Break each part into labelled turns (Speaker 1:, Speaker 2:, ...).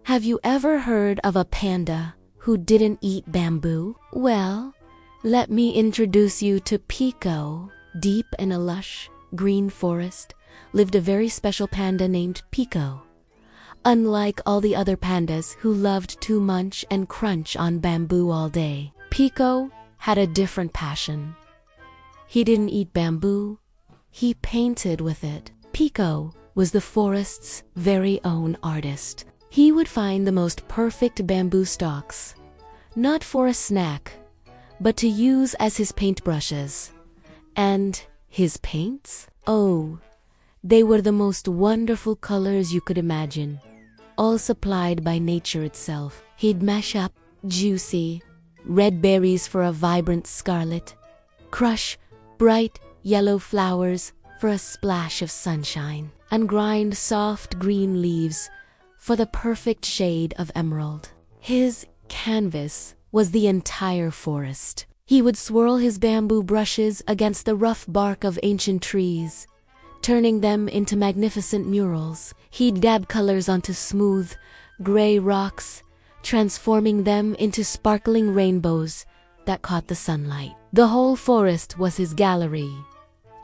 Speaker 1: Have you ever heard of a panda who didn't eat bamboo? Well, let me introduce you to Pico. Deep in a lush, green forest lived a very special panda named Pico. Unlike all the other pandas who loved to munch and crunch on bamboo all day, Pico had a different passion. He didn't eat bamboo, he painted with it. Pico was the forest's very own artist. He would find the most perfect bamboo stalks, not for a snack, but to use as his paintbrushes. And his paints? Oh, they were the most wonderful colors you could imagine, all supplied by nature itself. He'd mash up juicy red berries for a vibrant scarlet, crush bright yellow flowers for a splash of sunshine, and grind soft green leaves for the perfect shade of emerald. His canvas was the entire forest. He would swirl his bamboo brushes against the rough bark of ancient trees, turning them into magnificent murals. He'd dab colors onto smooth, gray rocks, transforming them into sparkling rainbows that caught the sunlight. The whole forest was his gallery,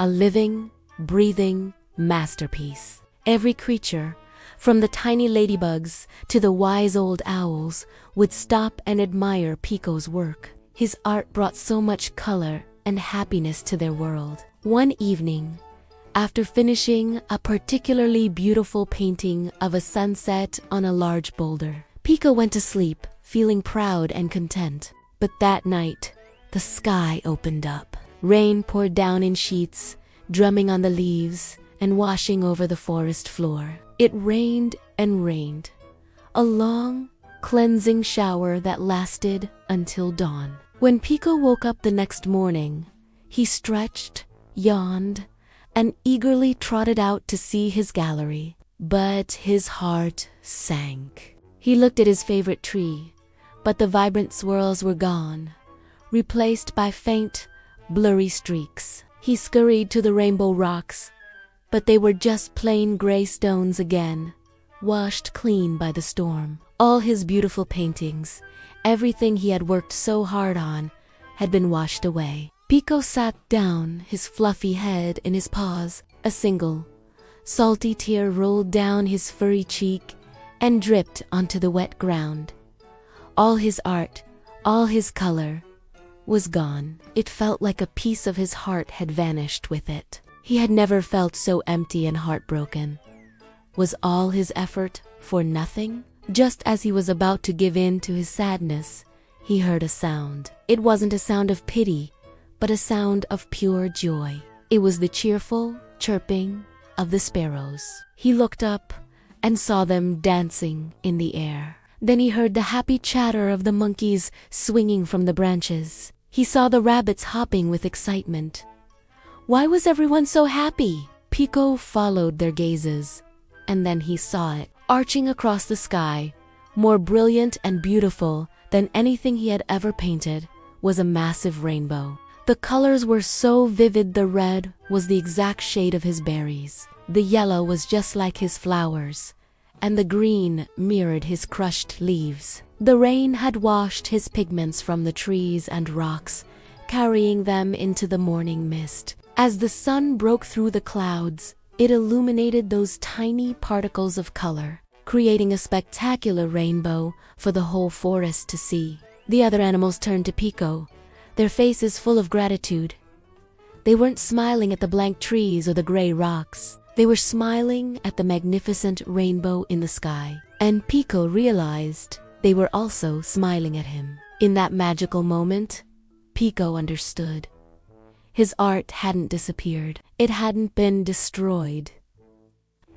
Speaker 1: a living, breathing masterpiece. Every creature, from the tiny ladybugs to the wise old owls, would stop and admire Pico's work. His art brought so much color and happiness to their world. One evening, after finishing a particularly beautiful painting of a sunset on a large boulder, Pico went to sleep, feeling proud and content. But that night, the sky opened up. Rain poured down in sheets, drumming on the leaves and washing over the forest floor. It rained and rained, a long, cleansing shower that lasted until dawn. When Pico woke up the next morning, he stretched, yawned, and eagerly trotted out to see his gallery. But his heart sank. He looked at his favorite tree, but the vibrant swirls were gone, replaced by faint, blurry streaks. He scurried to the rainbow rocks, but they were just plain gray stones again, washed clean by the storm. All his beautiful paintings, everything he had worked so hard on, had been washed away. Pico sat down, his fluffy head in his paws. A single, salty tear rolled down his furry cheek and dripped onto the wet ground. All his art, all his color, was gone. It felt like a piece of his heart had vanished with it. He had never felt so empty and heartbroken. Was all his effort for nothing? Just as he was about to give in to his sadness, he heard a sound. It wasn't a sound of pity, but a sound of pure joy. It was the cheerful chirping of the sparrows. He looked up and saw them dancing in the air. Then he heard the happy chatter of the monkeys swinging from the branches. He saw the rabbits hopping with excitement. Why was everyone so happy? Pico followed their gazes, and then he saw it, arching across the sky, more brilliant and beautiful than anything he had ever painted, was a massive rainbow. The colors were so vivid. The red was the exact shade of his berries. The yellow was just like his flowers, and the green mirrored his crushed leaves. The rain had washed his pigments from the trees and rocks, carrying them into the morning mist. As the sun broke through the clouds, it illuminated those tiny particles of color, creating a spectacular rainbow for the whole forest to see. The other animals turned to Pico, their faces full of gratitude. They weren't smiling at the blank trees or the gray rocks. They were smiling at the magnificent rainbow in the sky. And Pico realized they were also smiling at him. In that magical moment, Pico understood. His art hadn't disappeared. It hadn't been destroyed.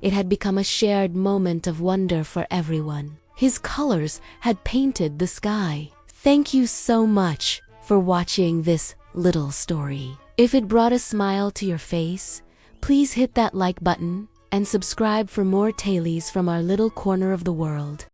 Speaker 1: It had become a shared moment of wonder for everyone. His colors had painted the sky. Thank you so much for watching this little story. If it brought a smile to your face, please hit that like button and subscribe for more tailies from our little corner of the world.